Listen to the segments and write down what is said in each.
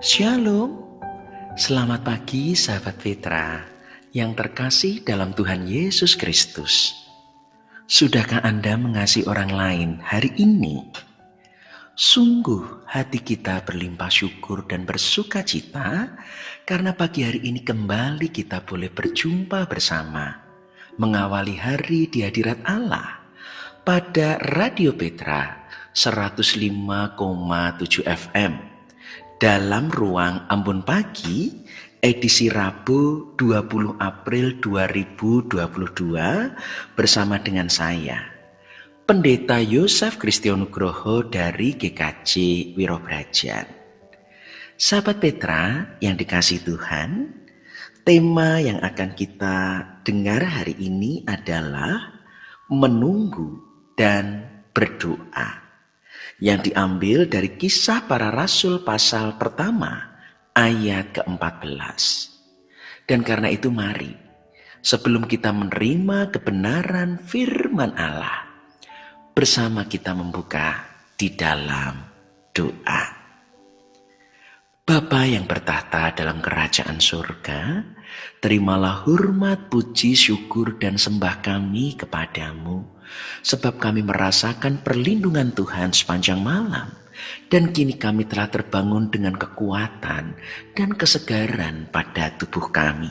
Shalom, selamat pagi sahabat Petra yang terkasih dalam Tuhan Yesus Kristus. Sudahkah Anda mengasihi orang lain hari ini? Sungguh hati kita berlimpah syukur dan bersuka cita karena pagi hari ini kembali kita boleh berjumpa bersama, mengawali hari di hadirat Allah pada Radio Petra 105,7 FM. Dalam ruang Ambon Pagi, edisi Rabu 20 April 2022 bersama dengan saya, Pendeta Yosef Kristianugroho dari GKJ Wirobrajan. Sahabat Petra yang dikasihi Tuhan, tema yang akan kita dengar hari ini adalah menunggu dan berdoa, yang diambil dari Kisah Para Rasul pasal pertama ayat ke-14. Dan karena itu mari, sebelum kita menerima kebenaran firman Allah, bersama kita membuka di dalam doa. Bapa yang bertahta dalam kerajaan surga, terimalah hormat, puji, syukur, dan sembah kami kepadamu, sebab kami merasakan perlindungan Tuhan sepanjang malam, dan kini kami telah terbangun dengan kekuatan dan kesegaran pada tubuh kami.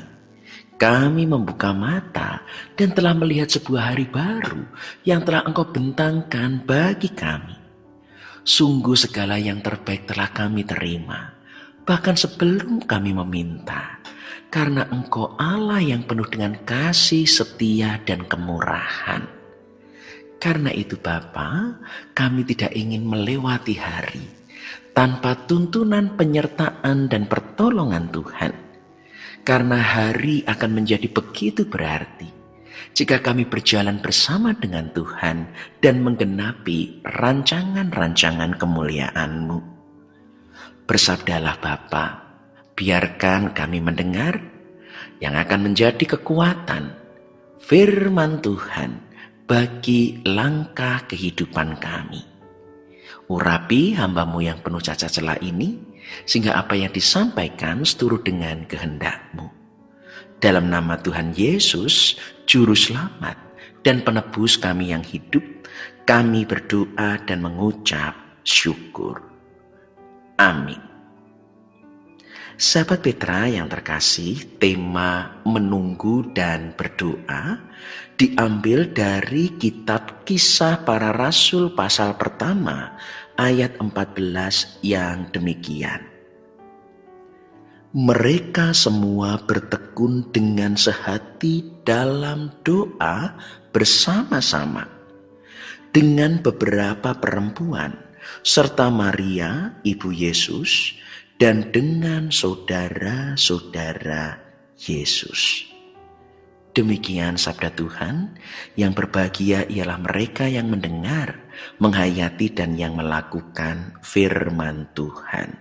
Kami membuka mata dan telah melihat sebuah hari baru yang telah Engkau bentangkan bagi kami. Sungguh segala yang terbaik telah kami terima, bahkan sebelum kami meminta, karena Engkau Allah yang penuh dengan kasih, setia, dan kemurahan. Karena itu Bapa, kami tidak ingin melewati hari tanpa tuntunan penyertaan dan pertolongan Tuhan. Karena hari akan menjadi begitu berarti jika kami berjalan bersama dengan Tuhan dan menggenapi rancangan-rancangan kemuliaan-Mu. Bersabdalah Bapa, biarkan kami mendengar yang akan menjadi kekuatan firman Tuhan bagi langkah kehidupan kami. Urapi hamba-Mu yang penuh cacat celah ini, sehingga apa yang disampaikan seturut dengan kehendak-Mu. Dalam nama Tuhan Yesus, Juru Selamat dan Penebus kami yang hidup, kami berdoa dan mengucap syukur. Amin. Sahabat Petra yang terkasih, tema menunggu dan berdoa diambil dari kitab Kisah Para Rasul pasal pertama ayat 14 yang demikian. Mereka semua bertekun dengan sehati dalam doa bersama-sama dengan beberapa perempuan serta Maria ibu Yesus dan dengan saudara-saudara Yesus. Demikian sabda Tuhan. Yang berbahagia ialah mereka yang mendengar, menghayati, dan yang melakukan firman Tuhan.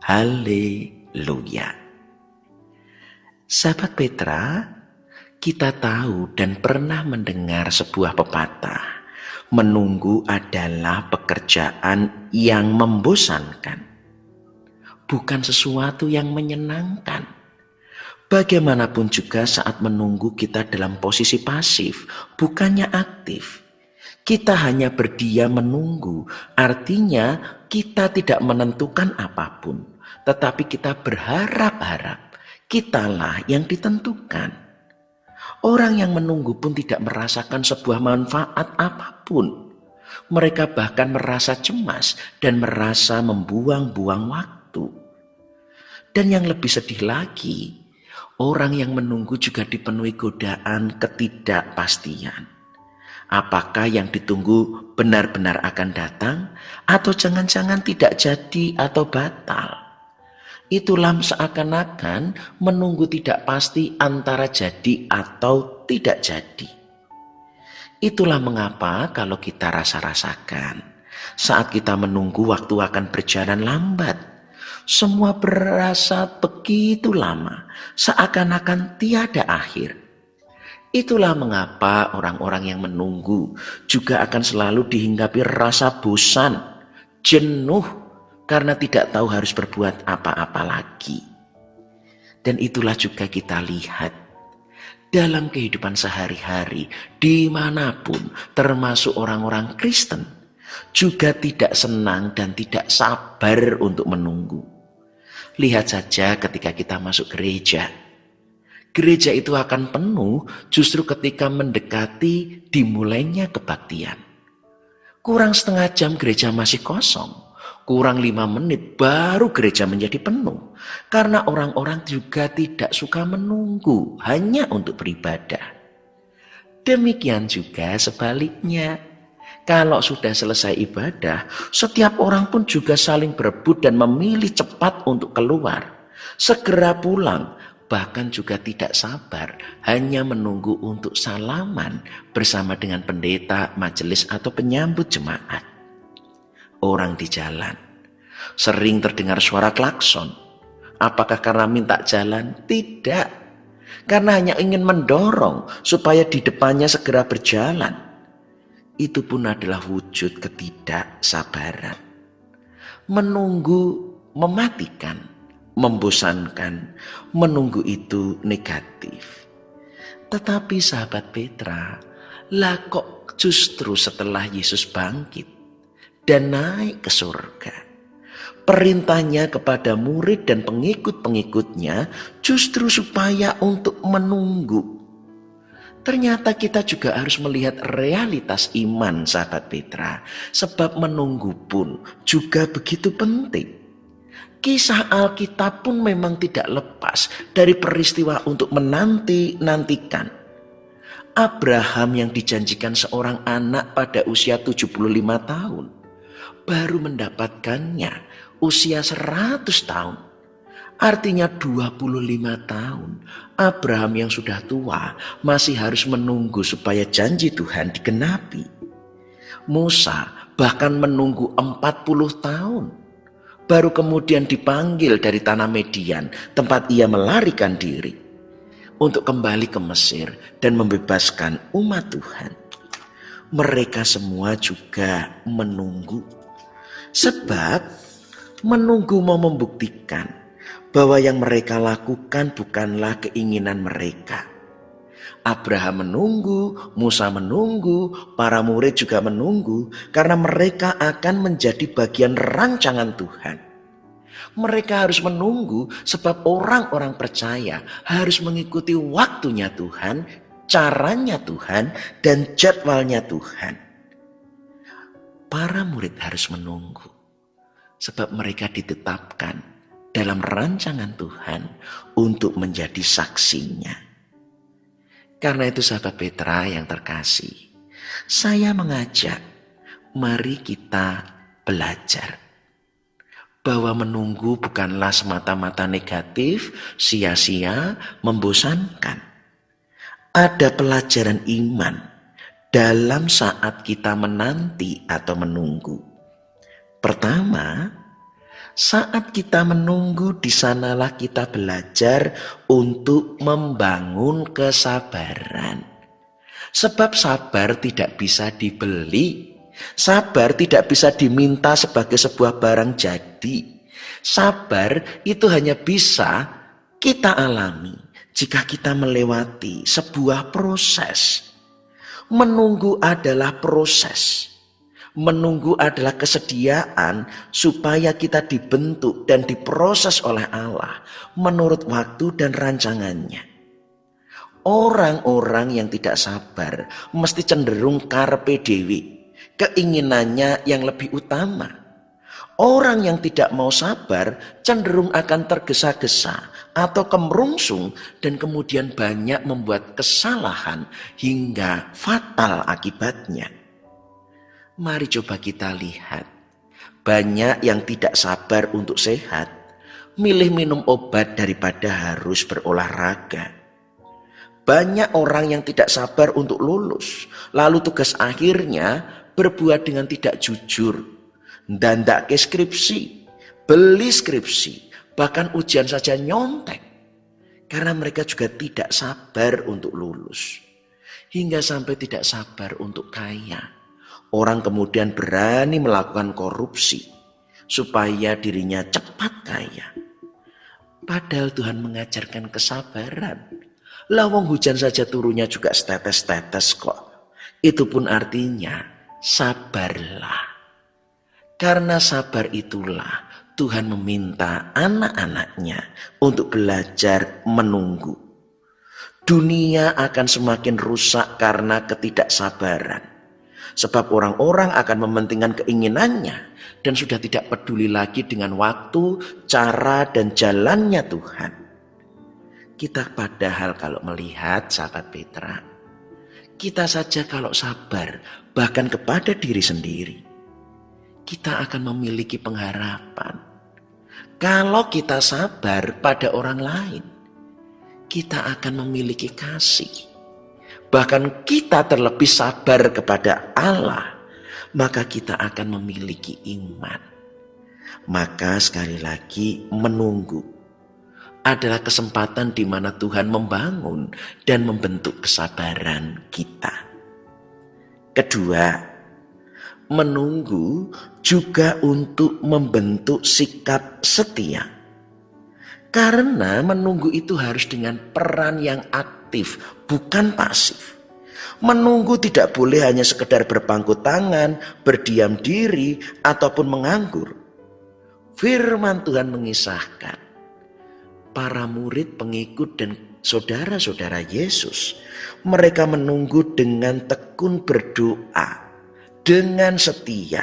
Haleluya. Sahabat Petra, kita tahu dan pernah mendengar sebuah pepatah, menunggu adalah pekerjaan yang membosankan, bukan sesuatu yang menyenangkan. Bagaimanapun juga saat menunggu kita dalam posisi pasif, bukannya aktif. Kita hanya berdiam menunggu, artinya kita tidak menentukan apapun, tetapi kita berharap-harap kitalah yang ditentukan. Orang yang menunggu pun tidak merasakan sebuah manfaat apapun. Mereka bahkan merasa cemas dan merasa membuang-buang waktu. Dan yang lebih sedih lagi, orang yang menunggu juga dipenuhi godaan ketidakpastian. Apakah yang ditunggu benar-benar akan datang atau jangan-jangan tidak jadi atau batal? Itulah seakan-akan menunggu tidak pasti antara jadi atau tidak jadi. Itulah mengapa kalau kita rasa-rasakan saat kita menunggu waktu akan berjalan lambat. Semua berasa begitu lama, seakan-akan tiada akhir. Itulah mengapa orang-orang yang menunggu juga akan selalu dihinggapi rasa bosan, jenuh, karena tidak tahu harus berbuat apa-apa lagi. Dan itulah juga kita lihat dalam kehidupan sehari-hari dimanapun, termasuk orang-orang Kristen, juga tidak senang dan tidak sabar untuk menunggu. Lihat saja ketika kita masuk gereja. Gereja itu akan penuh justru ketika mendekati dimulainya kebaktian. Kurang setengah jam gereja masih kosong. Kurang 5 menit baru gereja menjadi penuh. Karena orang-orang juga tidak suka menunggu hanya untuk beribadah. Demikian juga sebaliknya. Kalau sudah selesai ibadah, setiap orang pun juga saling berebut dan memilih cepat untuk keluar. Segera pulang. Bahkan juga tidak sabar hanya menunggu untuk salaman bersama dengan pendeta, majelis atau penyambut jemaat. Orang di jalan sering terdengar suara klakson. Apakah karena minta jalan? Tidak. Karena hanya ingin mendorong supaya di depannya segera berjalan. Itu pun adalah wujud ketidaksabaran. Menunggu mematikan, membosankan, menunggu itu negatif. Tetapi sahabat Petra, lah kok justru setelah Yesus bangkit dan naik ke surga, perintahnya kepada murid dan pengikut-pengikutnya justru supaya untuk menunggu. Ternyata kita juga harus melihat realitas iman sahabat Petra, sebab menunggu pun juga begitu penting. Kisah Alkitab pun memang tidak lepas dari peristiwa untuk menanti-nantikan. Abraham yang dijanjikan seorang anak pada usia 75 tahun, baru mendapatkannya usia 100 tahun. Artinya 25 tahun Abraham yang sudah tua masih harus menunggu supaya janji Tuhan digenapi. Musa bahkan menunggu 40 tahun. Baru kemudian dipanggil dari tanah Median, tempat ia melarikan diri, untuk kembali ke Mesir dan membebaskan umat Tuhan. Mereka semua juga menunggu. Sebab menunggu mau membuktikan bahwa yang mereka lakukan bukanlah keinginan mereka. Abraham menunggu, Musa menunggu, para murid juga menunggu karena mereka akan menjadi bagian rancangan Tuhan. Mereka harus menunggu sebab orang-orang percaya harus mengikuti waktunya Tuhan, caranya Tuhan, dan jadwalnya Tuhan. Para murid harus menunggu sebab mereka ditetapkan dalam rancangan Tuhan untuk menjadi saksinya. Karena itu sahabat Petra yang terkasih, saya mengajak, mari kita belajar bahwa menunggu bukanlah semata-mata negatif, sia-sia, membosankan. Ada pelajaran iman dalam saat kita menanti atau menunggu. Pertama, saat kita menunggu, di sanalah kita belajar untuk membangun kesabaran. Sebab sabar tidak bisa dibeli. Sabar tidak bisa diminta sebagai sebuah barang jadi. Sabar itu hanya bisa kita alami jika kita melewati sebuah proses. Menunggu adalah proses. Menunggu adalah kesediaan supaya kita dibentuk dan diproses oleh Allah menurut waktu dan rancangannya. Orang-orang yang tidak sabar mesti cenderung karpe dewi, keinginannya yang lebih utama. Orang yang tidak mau sabar cenderung akan tergesa-gesa atau kemerungsung dan kemudian banyak membuat kesalahan hingga fatal akibatnya. Mari coba kita lihat, banyak yang tidak sabar untuk sehat, milih minum obat daripada harus berolahraga. Banyak orang yang tidak sabar untuk lulus, lalu tugas akhirnya berbuat dengan tidak jujur, ndandak ke skripsi, beli skripsi, bahkan ujian saja nyontek. Karena mereka juga tidak sabar untuk lulus, hingga sampai tidak sabar untuk kaya. Orang kemudian berani melakukan korupsi, supaya dirinya cepat kaya. Padahal Tuhan mengajarkan kesabaran. Lawang hujan saja turunnya juga setetes-tetes kok. Itu pun artinya sabarlah. Karena sabar itulah Tuhan meminta anak-anaknya untuk belajar menunggu. Dunia akan semakin rusak karena ketidaksabaran. Sebab orang-orang akan mementingkan keinginannya dan sudah tidak peduli lagi dengan waktu, cara, dan jalannya Tuhan. Kita padahal kalau melihat sahabat Petra, kita saja kalau sabar bahkan kepada diri sendiri, kita akan memiliki pengharapan. Kalau kita sabar pada orang lain, kita akan memiliki kasih. Bahkan kita terlebih sabar kepada Allah, maka kita akan memiliki iman. Maka sekali lagi menunggu adalah kesempatan di mana Tuhan membangun dan membentuk kesabaran kita. Kedua, menunggu juga untuk membentuk sikap setia. Karena menunggu itu harus dengan peran yang aktif, bukan pasif. Menunggu tidak boleh hanya sekedar berpangku tangan, berdiam diri, ataupun menganggur. Firman Tuhan mengisahkan, para murid, pengikut, dan saudara-saudara Yesus, mereka menunggu dengan tekun berdoa, dengan setia.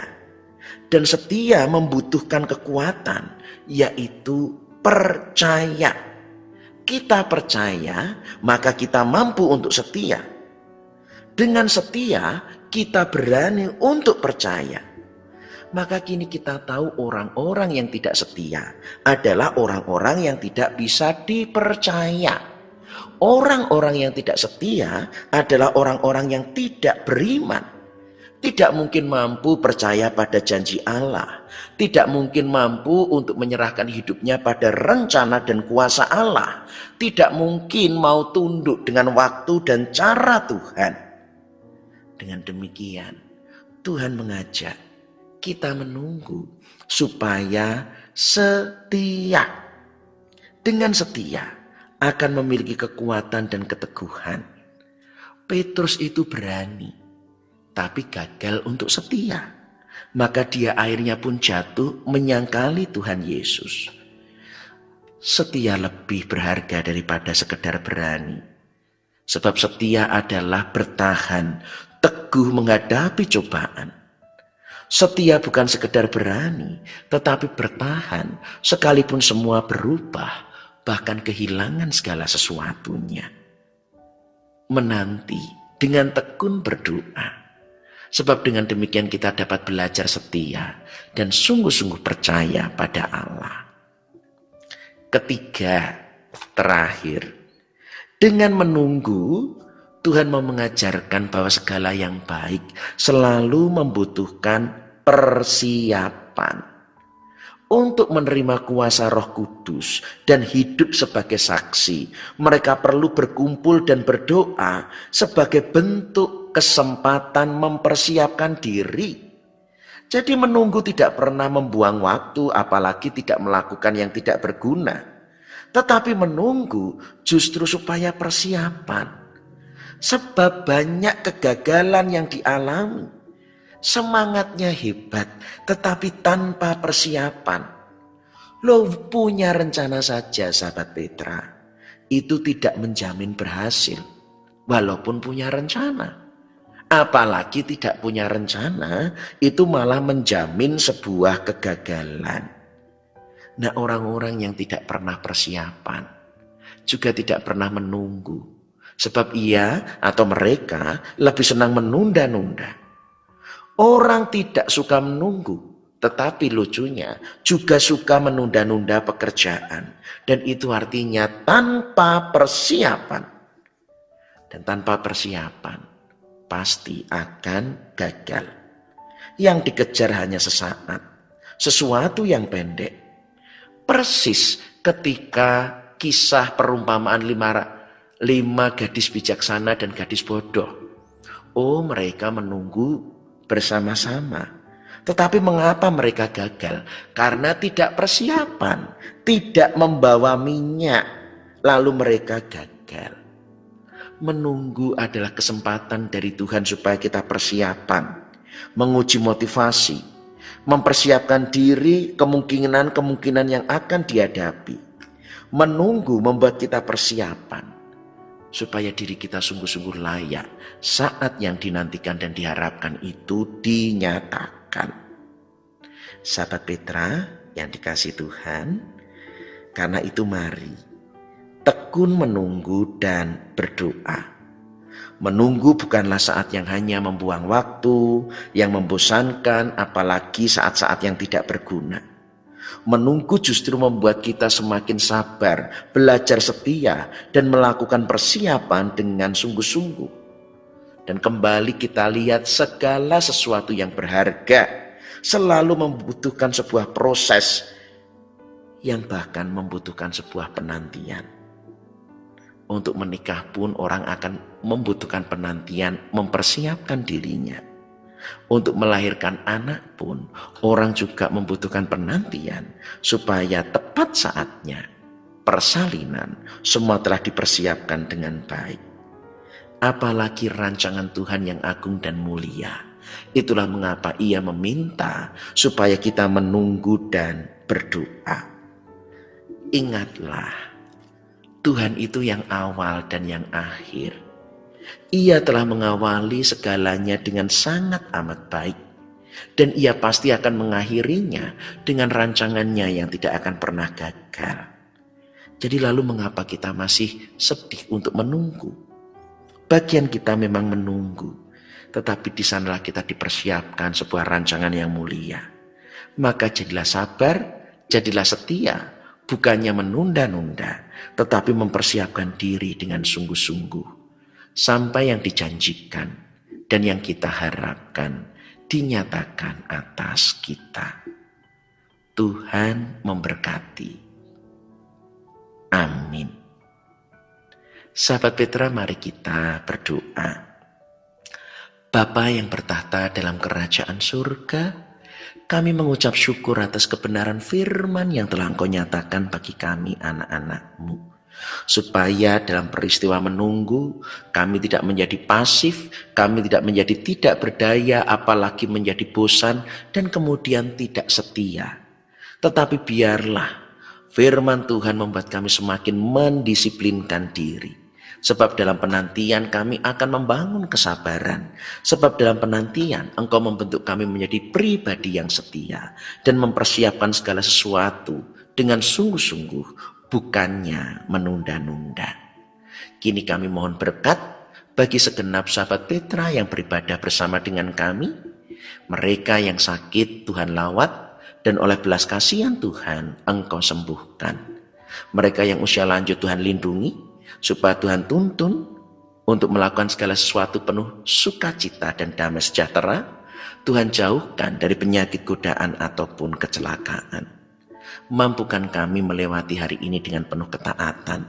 Dan setia membutuhkan kekuatan, yaitu percaya. Kita percaya, maka kita mampu untuk setia. Dengan setia, kita berani untuk percaya. Maka kini kita tahu orang-orang yang tidak setia adalah orang-orang yang tidak bisa dipercaya. Orang-orang yang tidak setia adalah orang-orang yang tidak beriman. Tidak mungkin mampu percaya pada janji Allah. Tidak mungkin mampu untuk menyerahkan hidupnya pada rencana dan kuasa Allah. Tidak mungkin mau tunduk dengan waktu dan cara Tuhan. Dengan demikian, Tuhan mengajak kita menunggu supaya setia. Dengan setia akan memiliki kekuatan dan keteguhan. Petrus itu berani, tapi gagal untuk setia. Maka dia akhirnya pun jatuh menyangkali Tuhan Yesus. Setia lebih berharga daripada sekedar berani. Sebab setia adalah bertahan, teguh menghadapi cobaan. Setia bukan sekedar berani, tetapi bertahan sekalipun semua berubah, bahkan kehilangan segala sesuatunya. Menanti dengan tekun berdoa. Sebab dengan demikian kita dapat belajar setia dan sungguh-sungguh percaya pada Allah. Ketiga, terakhir, dengan menunggu, Tuhan mau mengajarkan bahwa segala yang baik selalu membutuhkan persiapan. Untuk menerima kuasa Roh Kudus dan hidup sebagai saksi, mereka perlu berkumpul dan berdoa sebagai bentuk kesempatan mempersiapkan diri. Jadi menunggu tidak pernah membuang waktu, apalagi tidak melakukan yang tidak berguna. Tetapi menunggu justru supaya persiapan. Sebab banyak kegagalan yang dialami. Semangatnya hebat, tetapi tanpa persiapan. Lo punya rencana saja sahabat Petra, itu tidak menjamin berhasil. Walaupun punya rencana. Apalagi tidak punya rencana, itu malah menjamin sebuah kegagalan. Nah, orang-orang yang tidak pernah persiapan juga tidak pernah menunggu. Sebab ia atau mereka lebih senang menunda-nunda. Orang tidak suka menunggu, tetapi lucunya juga suka menunda-nunda pekerjaan. Dan itu artinya tanpa persiapan. Dan tanpa persiapan pasti akan gagal. Yang dikejar hanya sesaat, sesuatu yang pendek. Persis ketika kisah perumpamaan lima gadis bijaksana dan gadis bodoh. Oh, mereka menunggu bersama-sama. Tetapi mengapa mereka gagal? Karena tidak persiapan, tidak membawa minyak, lalu mereka gagal. Menunggu adalah kesempatan dari Tuhan supaya kita persiapan, menguji motivasi, mempersiapkan diri kemungkinan-kemungkinan yang akan dihadapi. Menunggu membuat kita persiapan, supaya diri kita sungguh-sungguh layak saat yang dinantikan dan diharapkan itu dinyatakan. Sahabat Petra yang dikasihi Tuhan, karena itu mari tekun menunggu dan berdoa. Menunggu bukanlah saat yang hanya membuang waktu, yang membosankan, apalagi saat-saat yang tidak berguna. Menunggu justru membuat kita semakin sabar, belajar setia, dan melakukan persiapan dengan sungguh-sungguh. Dan kembali kita lihat segala sesuatu yang berharga selalu membutuhkan sebuah proses yang bahkan membutuhkan sebuah penantian. Untuk menikah pun orang akan membutuhkan penantian, mempersiapkan dirinya. Untuk melahirkan anak pun orang juga membutuhkan penantian supaya tepat saatnya persalinan semua telah dipersiapkan dengan baik. Apalagi rancangan Tuhan yang agung dan mulia. Itulah mengapa Ia meminta supaya kita menunggu dan berdoa. Ingatlah, Tuhan itu yang awal dan yang akhir. Ia telah mengawali segalanya dengan sangat amat baik. Dan Ia pasti akan mengakhirinya dengan rancangannya yang tidak akan pernah gagal. Jadi lalu mengapa kita masih sedih untuk menunggu? Bagian kita memang menunggu, tetapi di sanalah kita dipersiapkan sebuah rancangan yang mulia. Maka jadilah sabar, jadilah setia, bukannya menunda-nunda, tetapi mempersiapkan diri dengan sungguh-sungguh. Sampai yang dijanjikan dan yang kita harapkan dinyatakan atas kita. Tuhan memberkati. Amin. Sahabat Petra, mari kita berdoa. Bapa yang bertahta dalam kerajaan surga, kami mengucap syukur atas kebenaran firman yang telah Engkau nyatakan bagi kami anak-anak-Mu. Supaya dalam peristiwa menunggu kami tidak menjadi pasif, kami tidak menjadi tidak berdaya, apalagi menjadi bosan dan kemudian tidak setia. Tetapi biarlah firman Tuhan membuat kami semakin mendisiplinkan diri. Sebab dalam penantian kami akan membangun kesabaran. Sebab dalam penantian Engkau membentuk kami menjadi pribadi yang setia dan mempersiapkan segala sesuatu dengan sungguh-sungguh, bukannya menunda-nunda. Kini kami mohon berkat bagi segenap sahabat Petra yang beribadah bersama dengan kami. Mereka yang sakit Tuhan lawat dan oleh belas kasihan Tuhan Engkau sembuhkan. Mereka yang usia lanjut Tuhan lindungi, supaya Tuhan tuntun untuk melakukan segala sesuatu penuh sukacita dan damai sejahtera. Tuhan jauhkan dari penyakit godaan ataupun kecelakaan. Mampukan kami melewati hari ini dengan penuh ketaatan,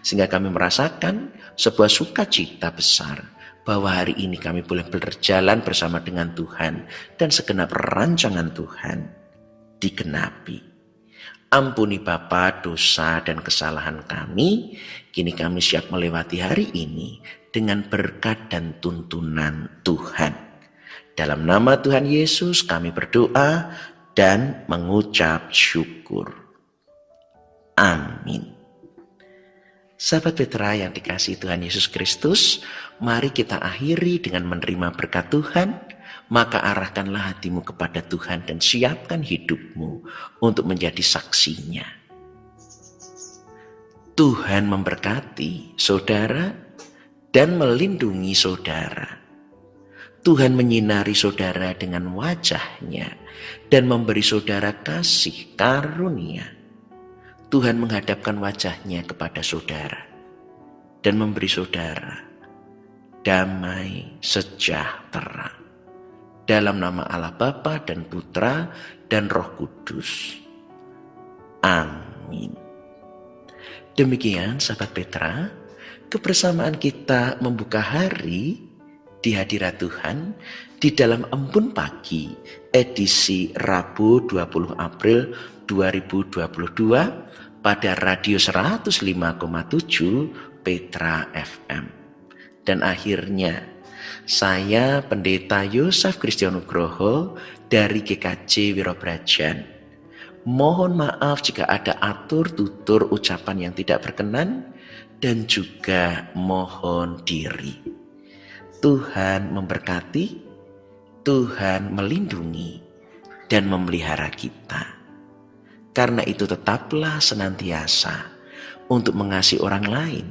sehingga kami merasakan sebuah sukacita besar bahwa hari ini kami boleh berjalan bersama dengan Tuhan dan segenap rancangan Tuhan digenapi. Ampuni Bapa dosa dan kesalahan kami. Kini kami siap melewati hari ini dengan berkat dan tuntunan Tuhan. Dalam nama Tuhan Yesus kami berdoa dan mengucap syukur. Amin. Sahabat Petra yang dikasihi Tuhan Yesus Kristus, mari kita akhiri dengan menerima berkat Tuhan. Maka arahkanlah hatimu kepada Tuhan dan siapkan hidupmu untuk menjadi saksinya. Tuhan memberkati saudara dan melindungi saudara. Tuhan menyinari saudara dengan wajah-Nya dan memberi saudara kasih karunia. Tuhan menghadapkan wajah-Nya kepada saudara dan memberi saudara damai sejahtera. Dalam nama Allah Bapa dan Putra dan Roh Kudus. Amin. Demikian sahabat Petra, kebersamaan kita membuka hari di hadirat Tuhan di dalam embun pagi edisi Rabu 20 April 2022 pada Radio 105,7 Petra FM. Dan akhirnya saya Pendeta Yosef Kristianugroho dari GKJ Wirobrajan. Mohon maaf jika ada atur tutur ucapan yang tidak berkenan dan juga mohon diri. Tuhan memberkati, Tuhan melindungi dan memelihara kita. Karena itu tetaplah senantiasa untuk mengasihi orang lain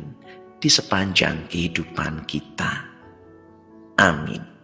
di sepanjang kehidupan kita. Amin.